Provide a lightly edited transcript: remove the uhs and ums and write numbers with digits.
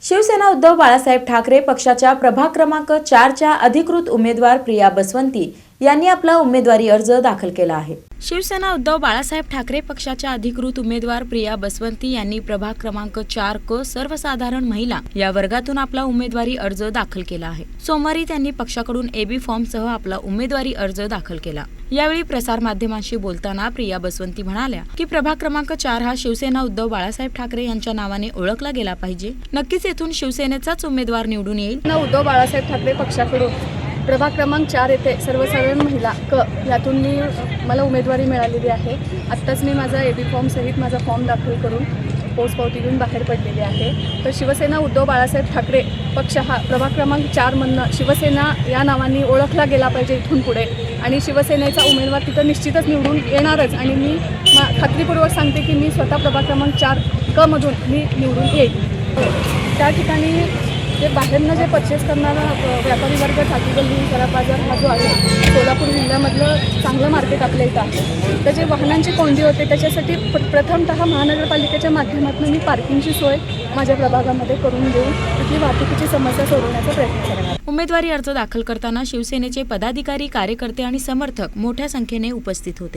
शिवसेना उद्धव बाळासाहेब ठाकरे पक्षाच्या प्रभाग क्रमांक 4च्या अधिकृत उमेदवार प्रिया बसवंती यांनी आपला उमेदवारी अर्ज दाखल केला आहे। शिवसेना उद्धव बाळासाहेब ठाकरे पक्षाच्या अधिकृत उमेदवार प्रिया बसवंती यांनी प्रभाग क्रमांक 4 क सर्वसाधारण महिला या वर्गातून आपला उमेदवारी अर्ज दाखल केला आहे। सोमवारी त्यांनी पक्षाकडून एबी फॉर्मसह आपला उमेदवारी अर्ज दाखल केला। यावेळी प्रसार माध्यमांशी बोलताना प्रिया बसवंती म्हणाल्या की प्रभाग क्रमांक 4 हा शिवसेना उद्धव बाळासाहेब ठाकरे यांच्या नावाने ओळखला गेला पाहिजे। नक्कीच येथून शिवसेनेचाच उमेदवार निवडून येईल। उद्धव बाळासाहेब ठाकरे पक्षाकडून प्रभाग क्रमांक 4 येथे सर्वसाधारण महिला क यातून मला उमेदवारी मिळालेली आहे। आत्ताच मी माझा एबी फॉर्म सहित माझा फॉर्म दाखल करून पोचपावती घेऊन बाहेर पडलेली आहे। तर शिवसेना उद्धव बाळासाहेब ठाकरे पक्ष हा प्रभाग क्रमांक 4 मधनं शिवसेना या नावाने ओळखला गेला पाहिजे इथून पुढे, आणि शिवसेनेचा उमेदवार तिथं निश्चितच निवडून येणारच। आणि मी खात्रीपूर्वक सांगते की मी स्वतः प्रभाग क्रमांक 4 क मधून मी निवडून येईल। त्या ठिकाणी जे बाहेरनं जे परचेस करणारा व्यापारी वर्ग ठाकीगल्ली सराफ बाजार हा जो आहे सोलापूर जिल्ह्यामधलं चांगलं मार्केट आपल्या इथं आहे। तर जे वाहनांची कोंडी होते त्याच्यासाठी प्रथमतः महानगरपालिकेच्या माध्यमातून मी पार्किंगची सोय माझ्या प्रभागामध्ये करून देऊन तिथली वाहतुकीची समस्या सोडवण्याचा प्रयत्न करणार। उमेदवारी अर्ज दाखल करताना शिवसेनेचे पदाधिकारी, कार्यकर्ते आणि समर्थक मोठ्या संख्येने उपस्थित होते।